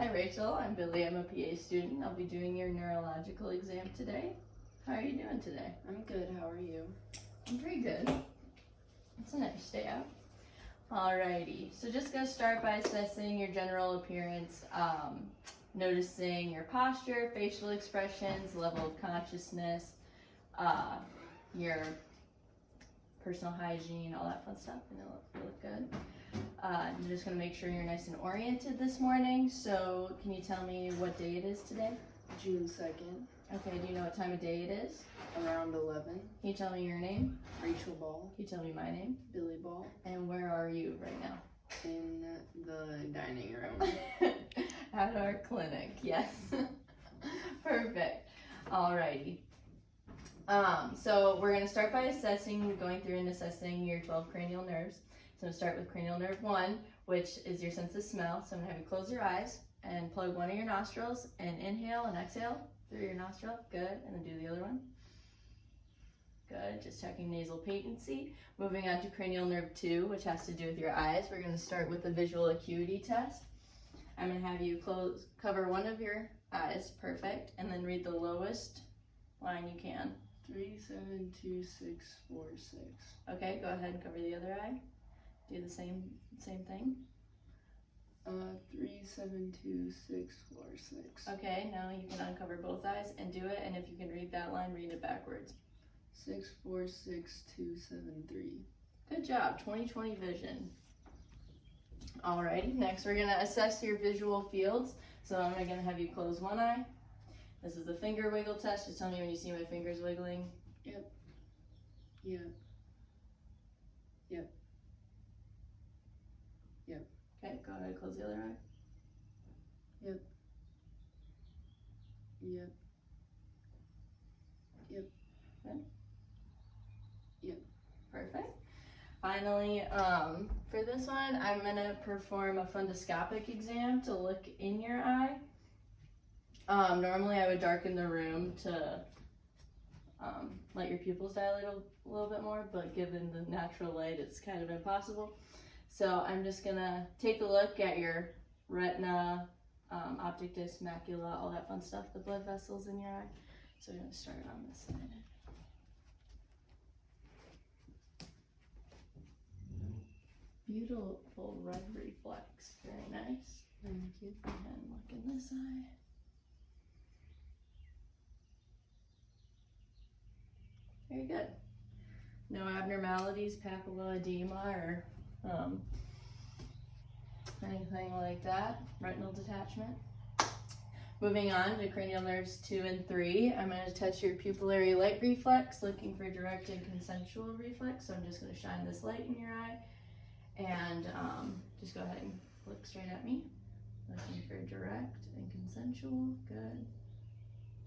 Hi Rachel, I'm Billy. I'm a PA student. I'll be doing your neurological exam today. How are you doing today? I'm good. How are you? I'm pretty good. It's a nice day out. Alrighty, so just gonna start by assessing your general appearance, noticing your posture, facial expressions, level of consciousness, your personal hygiene, all that fun stuff, and you look good. I'm just gonna make sure you're nice and oriented this morning. So can you tell me what day it is today? June 2nd, Okay, do you know what time of day it is? around 11. Can you tell me your name? Rachel Ball, Can you tell me my name? Billy Ball, And where are you right now? in the dining room. At our clinic, yes. Perfect. Alrighty. So we're gonna start by going through and assessing your 12 cranial nerves. So I'm gonna start with cranial nerve 1, which is your sense of smell. So I'm gonna have you close your eyes and plug one of your nostrils and inhale and exhale through your nostril. Good. And then do the other one. Good. Just checking nasal patency. Moving on to cranial nerve 2, which has to do with your eyes. We're gonna start with the visual acuity test. I'm gonna have you cover one of your eyes. Perfect. And then read the lowest line you can. 372646. Okay, go ahead and cover the other eye. Do the same thing. 372646. Okay, now you can uncover both eyes and do it. And if you can read that line, read it backwards. 646273. Good job, 20/20 vision. Alrighty, next we're gonna assess your visual fields. So I'm gonna have you close one eye. This is the finger wiggle test. Just tell me when you see my fingers wiggling. Yep. Yep. Yep. Yep. Okay, go ahead, close the other eye. Yep. Yep. Yep. Good. Yep. Perfect. Finally, for this one, I'm gonna perform a fundoscopic exam to look in your eye. Normally I would darken the room to let your pupils dilate a little bit more, but given the natural light, it's kind of impossible. So I'm just gonna take a look at your retina, optic disc, macula, all that fun stuff, the blood vessels in your eye. So we're gonna start on this side. Beautiful red reflex, very nice. Thank you. And look in this eye. Very good. No abnormalities, papilla, edema, or anything like that. Retinal detachment. Moving on to cranial nerves 2 and 3, I'm going to test your pupillary light reflex, looking for direct and consensual reflex. So I'm just going to shine this light in your eye, and just go ahead and look straight at me. Looking for direct and consensual. Good.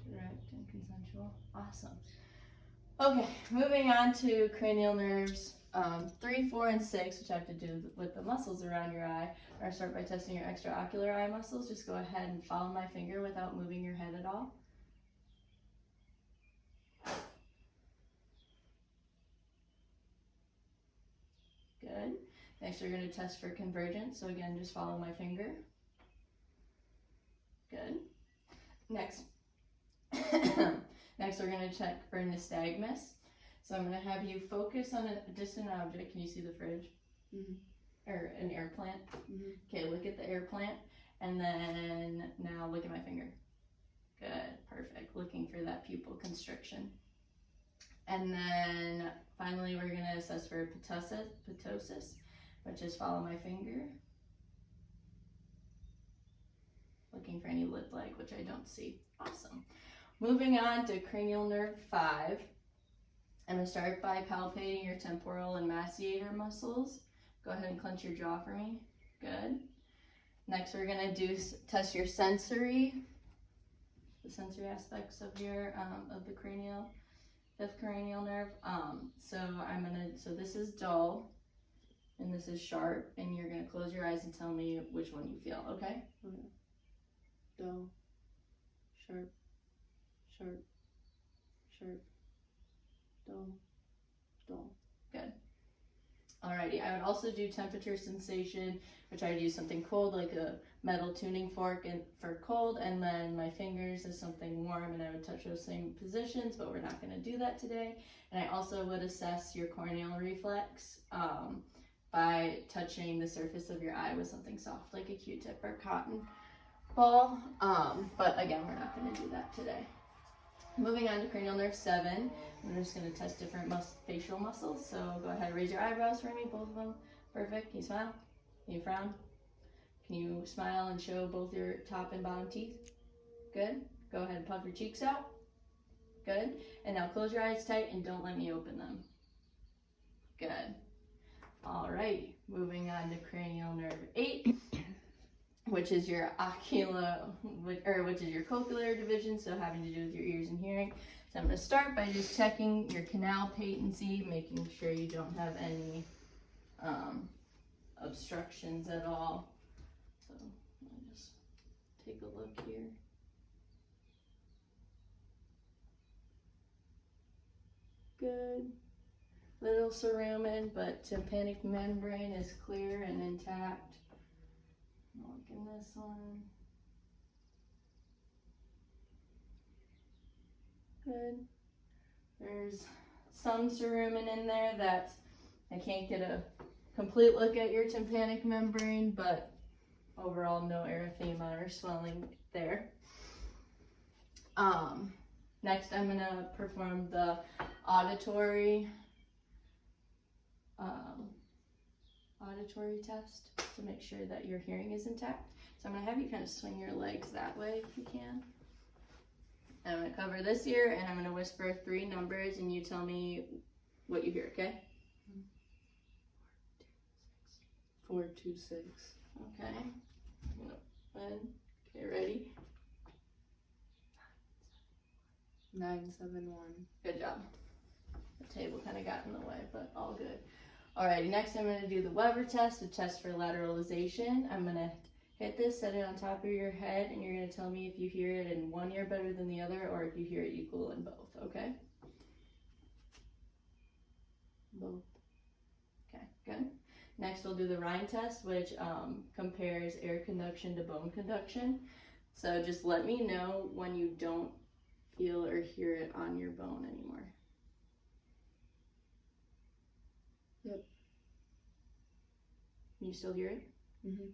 Direct and consensual. Awesome. Okay, moving on to cranial nerves 3, 4, and 6, which have to do with the muscles around your eye. I'm going to start by testing your extraocular eye muscles. Just go ahead and follow my finger without moving your head at all. Good. Next, we're going to test for convergence. So again, just follow my finger. Good. Next. Next, we're going to check for nystagmus. So I'm going to have you focus on a distant object. Can you see the fridge? Mm-hmm. Or an air plant? Mm-hmm. Okay, look at the air plant. And then now look at my finger. Good, perfect. Looking for that pupil constriction. And then finally, we're going to assess for ptosis, which is follow my finger. Looking for any lid-like, which I don't see. Awesome. Moving on to cranial nerve 5. I'm going to start by palpating your temporal and masseter muscles. Go ahead and clench your jaw for me. Good. Next, we're going to test your sensory, the sensory aspects of your of the fifth cranial nerve. So this is dull, and this is sharp, and you're going to close your eyes and tell me which one you feel. Okay? Dull, sharp, sharp, sharp, dull, dull. Good. Alrighty, I would also do temperature sensation, which I would use something cold like a metal tuning fork for cold, and then my fingers is something warm, and I would touch those same positions, but we're not going to do that today. And I also would assess your corneal reflex by touching the surface of your eye with something soft like a Q-tip or cotton ball, but again, we're not going to do that today. Moving on to cranial nerve 7, I'm just going to test different facial muscles. So go ahead, raise your eyebrows for me, both of them. Perfect. Can you smile? Can you frown? Can you smile and show both your top and bottom teeth? Good. Go ahead and puff your cheeks out. Good. And now close your eyes tight and don't let me open them. Good. All right. Moving on to cranial nerve 8. Which is your which is your cochlear division, so having to do with your ears and hearing. So I'm going to start by just checking your canal patency, making sure you don't have any obstructions at all. So let me just take a look here. Good. Little cerumen, but tympanic membrane is clear and intact. Look in this one. Good. There's some cerumen in there that I can't get a complete look at your tympanic membrane, but overall no erythema or swelling there. Next I'm going to perform the auditory test to make sure that your hearing is intact. So I'm going to have you kind of swing your legs that way if you can. I'm going to cover this ear and I'm going to whisper 3 numbers and you tell me what you hear, okay? 4, 2, 6. Okay. Okay, ready? 9, 7, 1. Good job. The table kind of got in the way, but all good. Alrighty, next I'm going to do the Weber test, a test for lateralization. I'm going to hit this, set it on top of your head, and you're going to tell me if you hear it in one ear better than the other or if you hear it equal in both, okay? Both. Okay, good. Next we'll do the Rhine test, which compares air conduction to bone conduction. So just let me know when you don't feel or hear it on your bone anymore. Yep. Can you still hear it? Mm-hmm.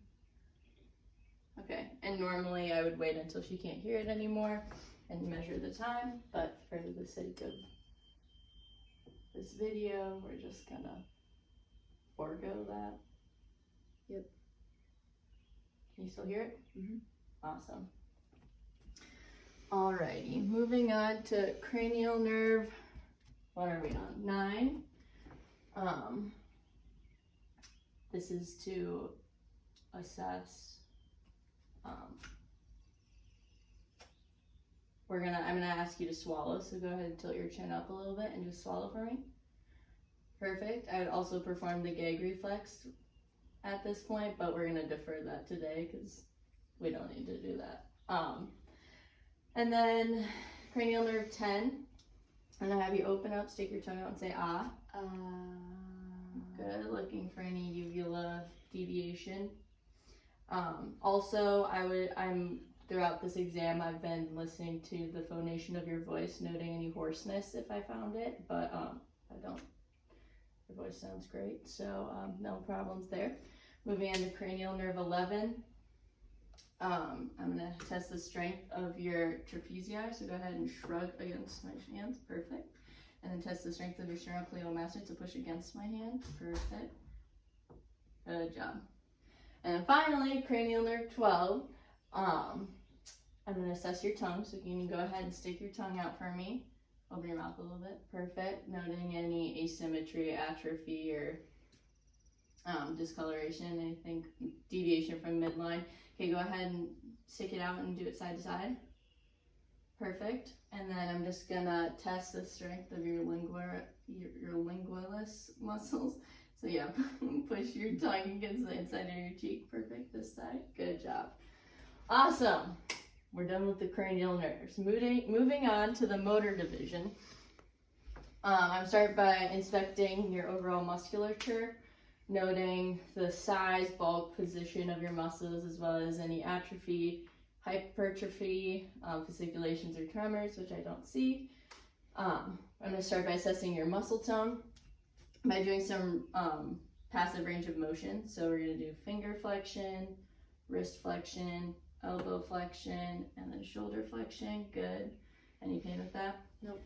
Okay, and normally I would wait until she can't hear it anymore and measure the time, but for the sake of this video, we're just gonna forego that. Yep. Can you still hear it? Mm-hmm. Awesome. Alrighty, moving on to cranial nerve, what are we on? 9. This is to assess, I'm gonna ask you to swallow, so go ahead and tilt your chin up a little bit and just swallow for me. Perfect. I would also perform the gag reflex at this point, but we're gonna defer that today because we don't need to do that. And then cranial nerve 10, I'm gonna have you open up, stick your tongue out and say ah. Good, looking for any uvula deviation. Also, throughout this exam, I've been listening to the phonation of your voice, noting any hoarseness if I found it, but I don't. Your voice sounds great, so no problems there. Moving on to cranial nerve 11. I'm gonna test the strength of your trapezius, so go ahead and shrug against my hands, perfect. And then test the strength of your sternocleidomastoid, so push against my hand, perfect. Good job. And finally, cranial nerve 12. I'm gonna assess your tongue, so you can go ahead and stick your tongue out for me. Open your mouth a little bit, perfect. Noting any asymmetry, atrophy, or discoloration, anything, deviation from midline. Okay, go ahead and stick it out and do it side to side. Perfect. And then I'm just gonna test the strength of your lingualis muscles. So yeah, push your tongue against the inside of your cheek. Perfect, this side. Good job. Awesome. We're done with the cranial nerves. Moving on to the motor division. I'm start by inspecting your overall musculature. noting the size, bulk, position of your muscles, as well as any atrophy, hypertrophy, fasciculations or tremors, which I don't see. I'm going to start by assessing your muscle tone by doing some passive range of motion. So we're going to do finger flexion, wrist flexion, elbow flexion, and then shoulder flexion. Good. Any pain with that? Nope.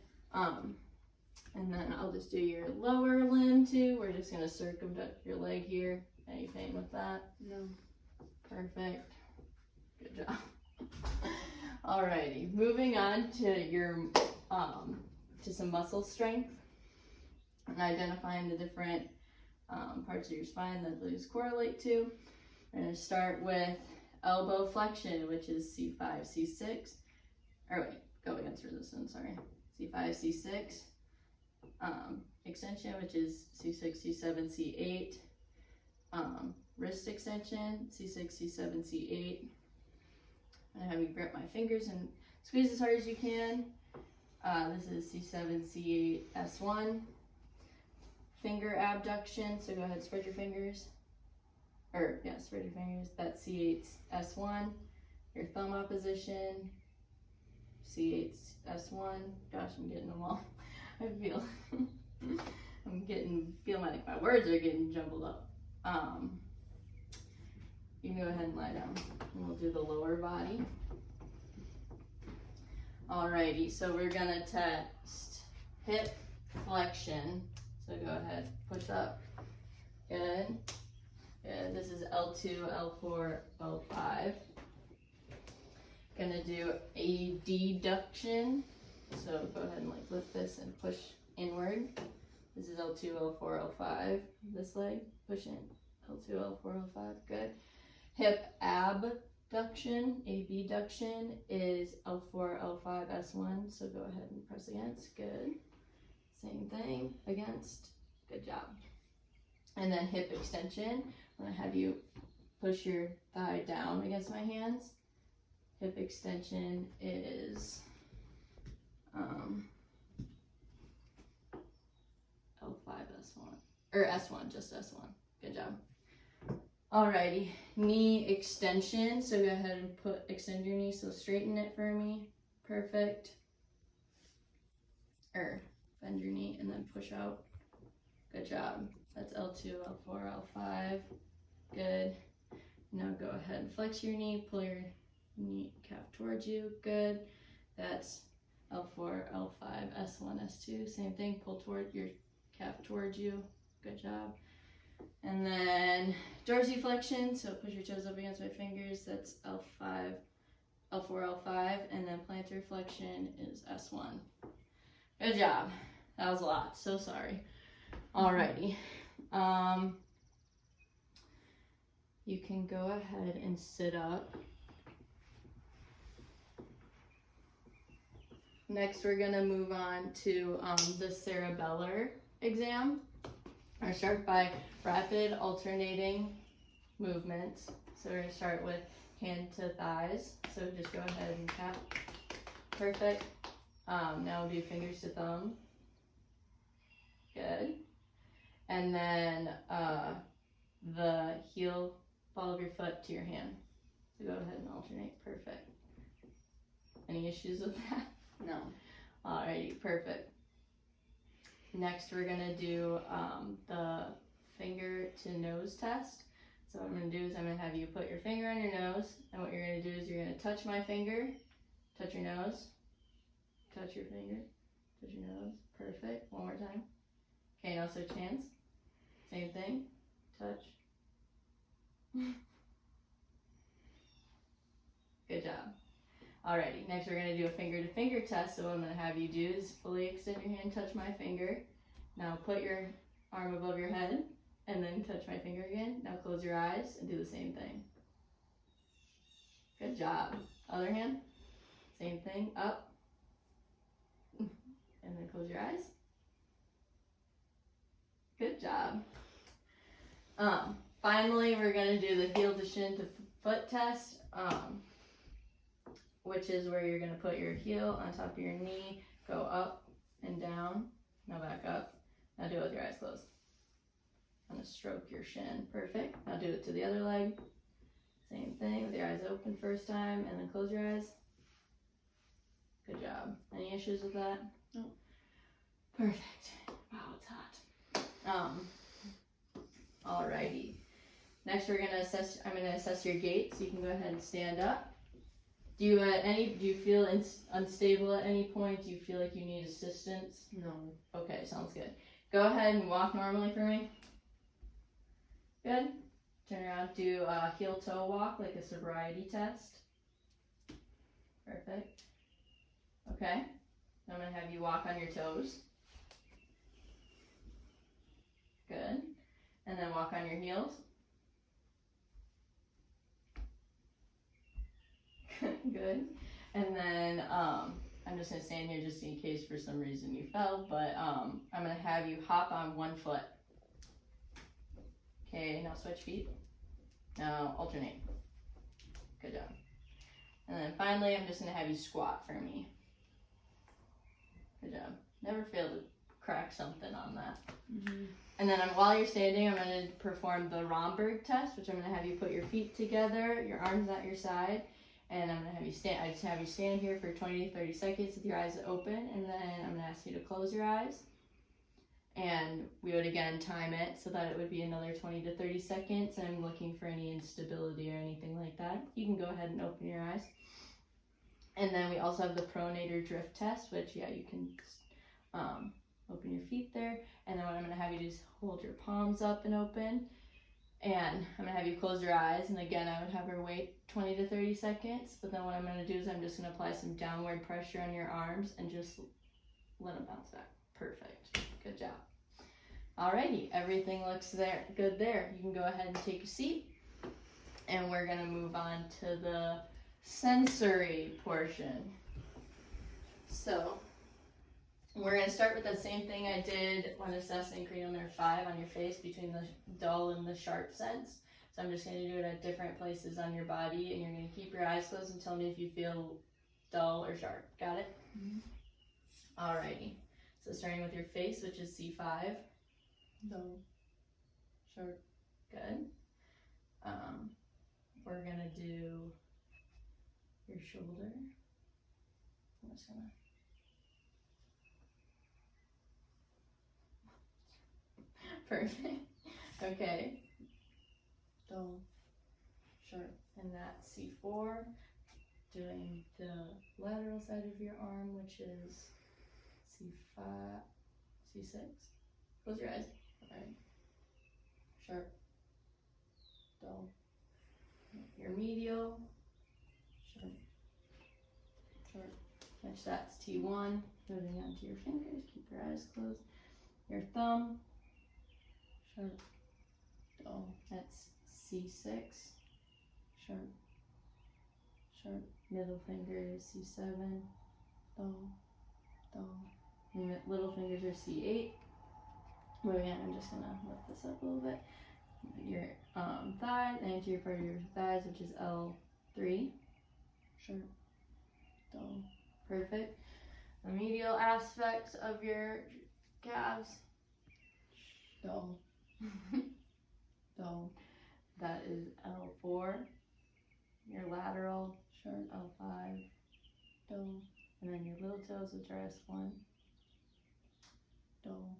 And then I'll just do your lower limb too. We're just going to circumduct your leg here. Any pain with that? No. Perfect. Good job. Alrighty, moving on to your to some muscle strength and identifying the different parts of your spine that those correlate to. We're going to start with elbow flexion, which is C5, C6. Or wait, go against resistance, sorry. C5, C6. Extension, which is C6, C7, C8. Wrist extension, C6, C7, C8. I'm going to have you grip my fingers and squeeze as hard as you can. This is C7, C8, S1. Finger abduction, so go ahead, spread your fingers. Spread your fingers. That's C8, S1. Your thumb opposition, C8, S1. Gosh, I'm getting them all. I feel, feel like my words are getting jumbled up. You can go ahead and lie down. And we'll do the lower body. Alrighty, so we're gonna test hip flexion. So go ahead, push up. Good. Good. This is L2, L4, L5. Gonna do a deduction. So go ahead and lift this and push inward. This is L2, L4, L5. This leg, push in. L2, L4, L5. Good. Hip abduction, abduction is L4, L5, S1. So go ahead and press against. Good. Same thing, against. Good job. And then hip extension. I'm going to have you push your thigh down against my hands. Hip extension is L5, S1. Or S1, just S1. Good job. Alrighty, knee extension. So go ahead and extend your knee, so straighten it for me. Perfect. Bend your knee and then push out. Good job. That's L2, L4, L5. Good. Now go ahead and flex your knee, pull your knee calf towards you. Good. That's L4, L5, S1, S2. Same thing, pull toward your calf towards you. Good job. And then dorsiflexion, so push your toes up against my fingers. That's L5, L4, L5, and then plantar flexion is S1. Good job. That was a lot. So sorry. Alrighty. You can go ahead and sit up. Next, we're gonna move on to the cerebellar exam. I'll start by rapid alternating movements. So we're gonna start with hand to thighs. So just go ahead and tap. Perfect. Now we'll do fingers to thumb. Good. And then the heel, ball of your foot to your hand. So go ahead and alternate. Perfect. Any issues with that? No. Alrighty, perfect. Next, we're gonna do the finger to nose test. So what I'm gonna do is I'm gonna have you put your finger on your nose, and what you're gonna do is you're gonna touch my finger, touch your nose, touch your finger, touch your nose. Perfect. One more time. Okay, now switch hands. Same thing. Touch. Good job. Alrighty, next we're going to do a finger to finger test. So what I'm going to have you do is fully extend your hand, touch my finger. Now put your arm above your head and then touch my finger again. Now close your eyes and do the same thing. Good job. Other hand. Same thing. Up. And then close your eyes. Good job. Finally, we're going to do the heel to shin to foot test, which is where you're going to put your heel on top of your knee, go up and down, now back up. Now do it with your eyes closed. I'm gonna stroke your shin. Perfect. Now do it to the other leg. Same thing with your eyes open first time and then close your eyes. Good job. Any issues with that? No. Perfect. Wow, it's hot. Alrighty. Next I'm gonna assess your gait, so you can go ahead and stand up. Do you feel unstable at any point? Do you feel like you need assistance? No. Okay, sounds good. Go ahead and walk normally for me. Good. Turn around, do a heel-toe walk, like a sobriety test. Perfect. Okay. I'm going to have you walk on your toes. Good. And then walk on your heels. Good. And then I'm just going to stand here just in case for some reason you fell, but I'm going to have you hop on one foot. Okay, now switch feet. Now alternate. Good job. And then finally, I'm just going to have you squat for me. Good job. Never fail to crack something on that. Mm-hmm. And then while you're standing, I'm going to perform the Romberg test, which I'm going to have you put your feet together, your arms at your side, and I'm going to have you stand. I just have you stand here for 20 to 30 seconds with your eyes open, and then I'm going to ask you to close your eyes. And we would again time it so that it would be another 20 to 30 seconds. And I'm looking for any instability or anything like that. You can go ahead and open your eyes. And then we also have the pronator drift test, which, yeah, you can open your feet there. And then what I'm going to have you do is hold your palms up and open. And I'm going to have you close your eyes. And again, I would have her wait 20 to 30 seconds. But then what I'm going to do is I'm just going to apply some downward pressure on your arms and just let them bounce back. Perfect. Good job. Alrighty, everything looks good there. You can go ahead and take a seat. And we're going to move on to the sensory portion. So, we're going to start with the same thing I did when assessing cranial nerve 5 on your face between the dull and the sharp sense. So I'm just going to do it at different places on your body, and you're going to keep your eyes closed and tell me if you feel dull or sharp. Got it? Mm-hmm. Alrighty. So starting with your face, which is C5. Dull. Sharp. Good. We're going to do your shoulder. I'm just going to... Perfect. Okay. Dull. Sharp. And that's C4. Doing the lateral side of your arm, which is C5, C6. Close your eyes. Alright. Sharp. Dull. Your medial. Sharp. Sharp. Which that's T1. Moving on to your fingers. Keep your eyes closed. Your thumb. Sharp. Dull. That's C6. Sharp. Sharp. Middle finger is C7. Dull. Dull. And little fingers are C8. Moving on, I'm just going to lift this up a little bit. Your thigh, the anterior part of your thighs, which is L3. Sharp. Dull. Perfect. The medial aspects of your calves. Dull. Dull. That is L4. Your lateral, Sharp. L5. Dull. And then your little toes, which are S1. Dull.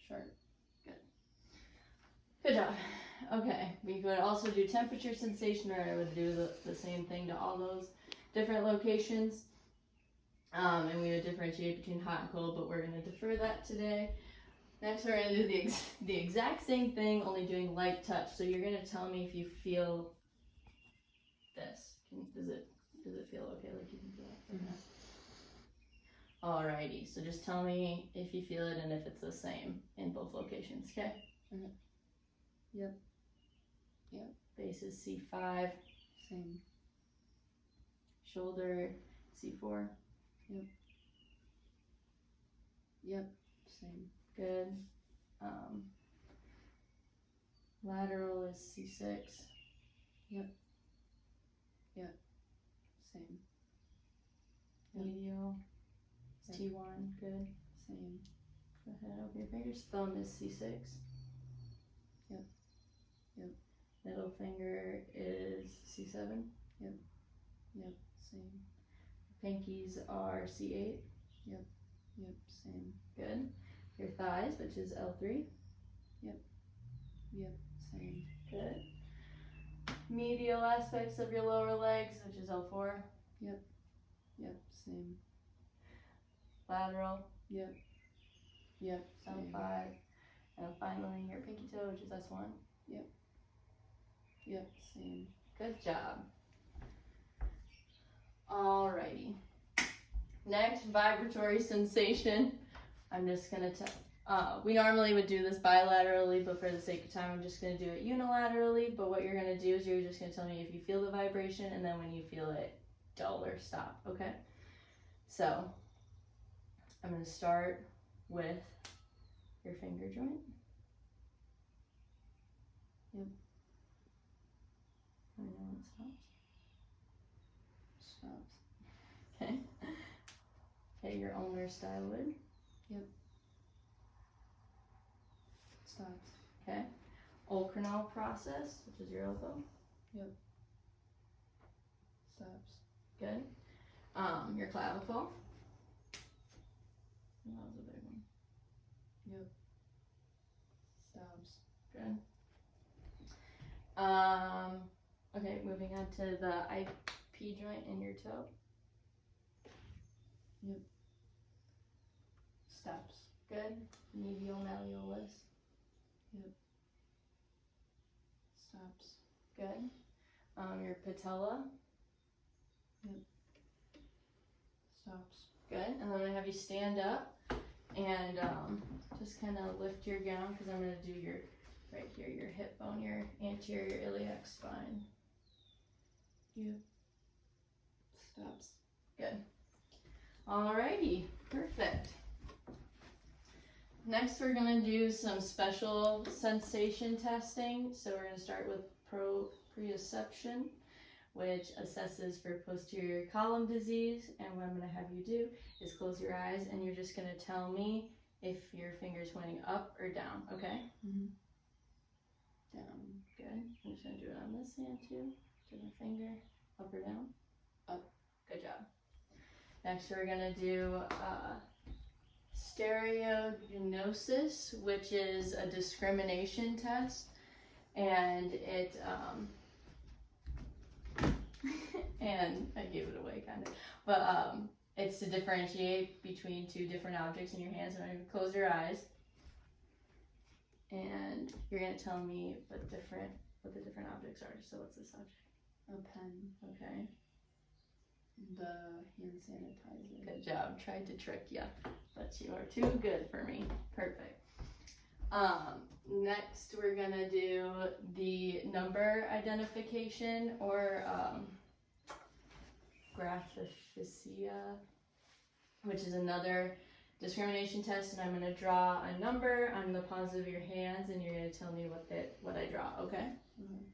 Sharp. Good job. Okay, we could also do temperature sensation, or I would do the same thing to all those different locations. And we would differentiate between hot and cold, but we're going to defer that today. Next, we're going to do the exact same thing, only doing light touch. So you're going to tell me if you feel this. Does it feel okay? Like you can feel it? Mm-hmm. Alrighty, so just tell me if you feel it and if it's the same in both locations, okay? Okay. Yep. Base is C5. Same. Shoulder, C4. Yep. Same. Good. Lateral is C6. Same. Medial is T1. Good. Same. Go ahead, open your fingers. Thumb is C6. Yep. Yep. Middle finger is C7. Yep. Yep. Same. Pinkies are C8. Yep. Yep. Same. Good. Your thighs, which is L3. Yep. Yep. Same. Good. Medial aspects of your lower legs, which is L4. Yep. Yep. Same. Lateral, Yep. Yep. Same. L5. And finally your pinky toe, which is S1. Yep. Yep. Same. Good job. Alrighty. Next, vibratory sensation. I'm just gonna we normally would do this bilaterally, but for the sake of time, I'm just gonna do it unilaterally. But what you're gonna do is you're just gonna tell me if you feel the vibration, and then when you feel it, dull or stop, okay? So, I'm gonna start with your finger joint. Yep. Let me know when it stops. Stops. Okay. Okay, your ulnar styloid. Yep. Stops. Okay. Olecranon process, which is your elbow. Yep. Stops. Good. Your clavicle. That was a big one. Yep. Stops. Good. Okay, moving on to the IP joint in your toe. Yep. Stops. Good. Medial malleolus. Yep. Stops. Good. Your patella. Yep. Stops. Good. And I'm gonna have you stand up and just kind of lift your gown because I'm gonna do your right here, your hip bone, your anterior iliac spine. Yep. Stops. Good. Alrighty, perfect. Next, we're gonna do some special sensation testing. So we're gonna start with proprioception, which assesses for posterior column disease. And what I'm gonna have you do is close your eyes, and you're just gonna tell me if your finger's pointing up or down. Okay? Mm-hmm. Down. Good. I'm just gonna do it on this hand too. Different finger. Up or down? Up. Good job. Next, we're gonna do stereognosis, which is a discrimination test, and it and I gave it away kind of, but it's to differentiate between two different objects in your hands. And I'm gonna close your eyes, and you're gonna tell me what the different objects are. So what's this object? A pen. Okay. The hand sanitizer. Good job. Tried to trick you, but you are too good for me. Perfect. Next, we're gonna do the number identification, or graphiphysia, which is another discrimination test. And I'm gonna draw a number on the palms of your hands, and you're gonna tell me what I draw. Okay? Mm-hmm.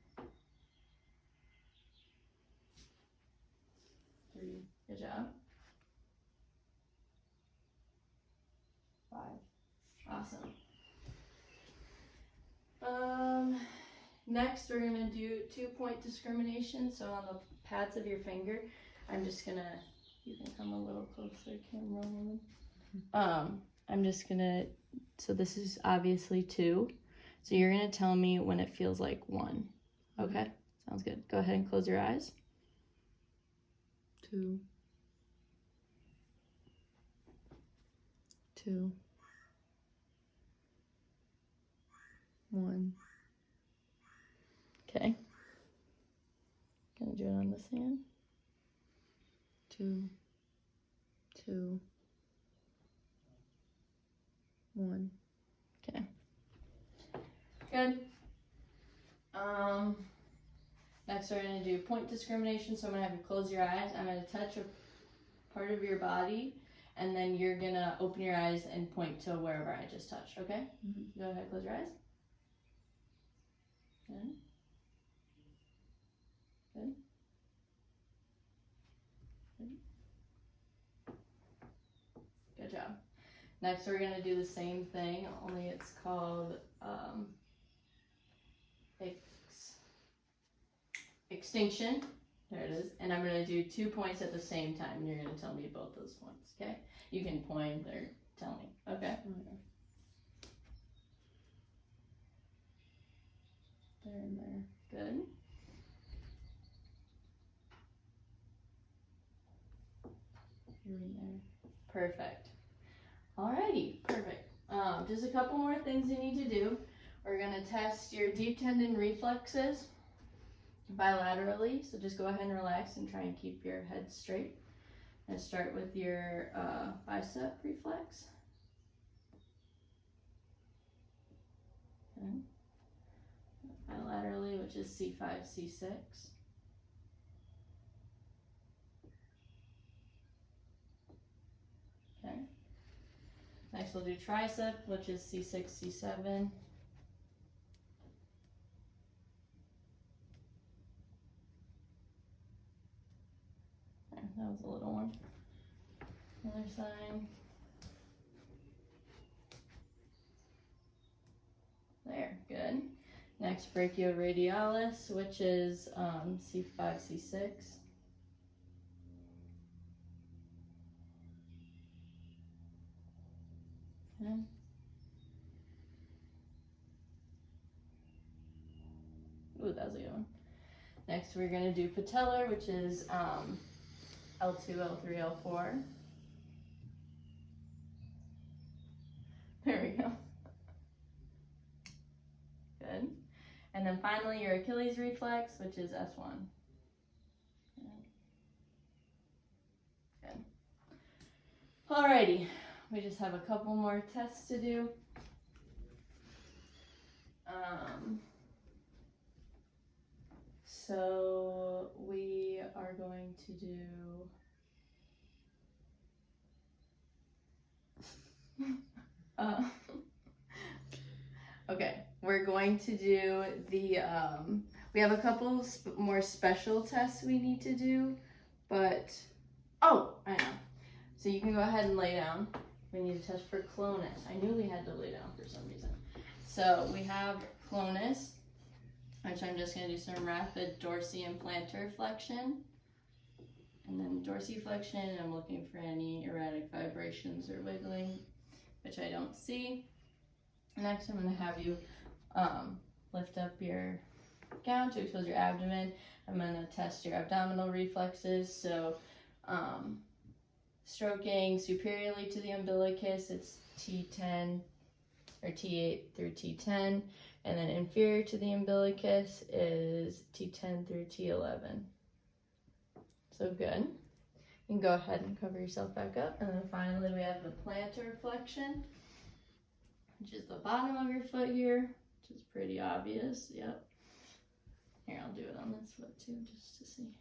3. Good job. 5. Awesome. Next, we're gonna do 2-point discrimination. So on the pads of your finger, I'm just gonna, you can come a little closer, camera woman. I'm just gonna, so this is obviously 2. So you're gonna tell me when it feels like 1. Okay? Sounds good. Go ahead and close your eyes. 2. 2. 1. Okay. Gonna do it on this hand. 2. 2. 1. Okay. Good. Next we're gonna do point discrimination. So I'm gonna have you close your eyes. I'm gonna touch a part of your body, and then you're gonna open your eyes and point to wherever I just touched. Okay? Mm-hmm. Go ahead, close your eyes. Good. Good. Good. Good job. Next, we're gonna do the same thing, only it's called extinction. There it is. And I'm gonna do 2 points at the same time. And you're gonna tell me both those points, okay? You can point or tell me, okay? There and there. Good. Here and there. Perfect. Alrighty, perfect. Just a couple more things you need to do. We're gonna test your deep tendon reflexes bilaterally. So just go ahead and relax and try and keep your head straight. And start with your bicep reflex. Okay. Bilaterally, which is C5, C6. Okay. Next we'll do tricep, which is C6, C7. There, that was a little one. Other side. There, good. Next, brachioradialis, which is C5, C6. Okay. Ooh, that was a good one. Next, we're going to do patellar, which is L2, L3, L4. There we go. Good. And then finally, your Achilles reflex, which is S1. Good. Alrighty. We just have a couple more tests to do. So we are going to do okay, we're going to do the we have a couple more special tests we need to do, but oh, I know. So you can go ahead and lay down. We need to test for clonus. I knew we had to lay down for some reason. So we have clonus, which I'm just going to do some rapid dorsi and plantar flexion. And then dorsiflexion, I'm looking for any erratic vibrations or wiggling, which I don't see. Next, I'm going to have you lift up your gown to expose your abdomen. I'm going to test your abdominal reflexes. So stroking superiorly to the umbilicus, it's T10 or T8 through T10. And then inferior to the umbilicus is T10 through T11. So good. You can go ahead and cover yourself back up. And then finally we have the plantar flexion, which is the bottom of your foot here, which is pretty obvious. Yep. Here, I'll do it on this foot too, just to see.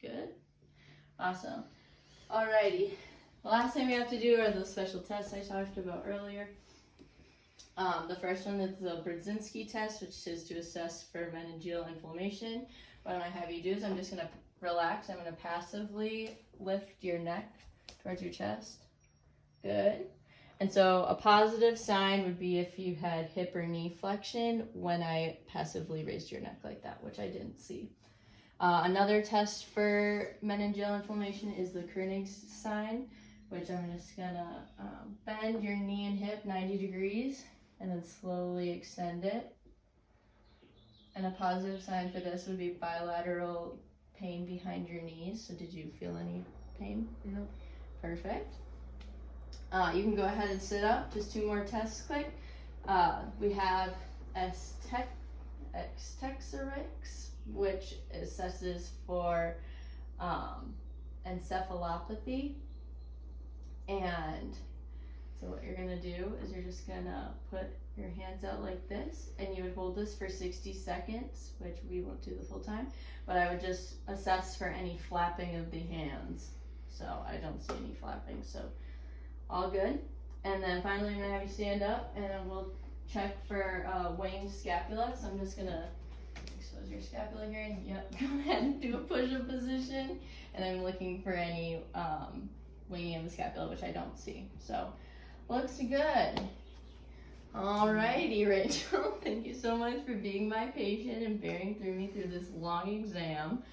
Good. Awesome. Alrighty. The last thing we have to do are those special tests I talked about earlier. The first one is the Brzezinski test, which is to assess for meningeal inflammation. What I'm going to have you do is I'm just going to relax. I'm going to passively lift your neck towards your chest. Good. And so a positive sign would be if you had hip or knee flexion when I passively raised your neck like that, which I didn't see. Another test for meningeal inflammation is the Koenig's sign, which I'm just going to bend your knee and hip 90 degrees and then slowly extend it. And a positive sign for this would be bilateral pain behind your knees. So did you feel any pain? No. Perfect. You can go ahead and sit up. Just 2 more tests quick. We have X-Texorix, which assesses for encephalopathy. And so what you're going to do is you're just going to put your hands out like this, and you would hold this for 60 seconds, which we won't do the full time, but I would just assess for any flapping of the hands. So I don't see any flapping, so all good. And then finally I'm going to have you stand up, and then we'll check for winged scapula. So I'm just going to expose your scapula here, and yep, go ahead and do a push-up position, and I'm looking for any winging of the scapula, which I don't see. So Looks good. Alrighty, Rachel. Thank you so much for being my patient and bearing through me through this long exam.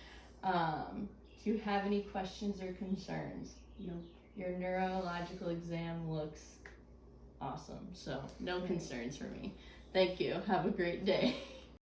Do you have any questions or concerns? No. Your neurological exam looks awesome, so no concerns for me. Thank you. Have a great day.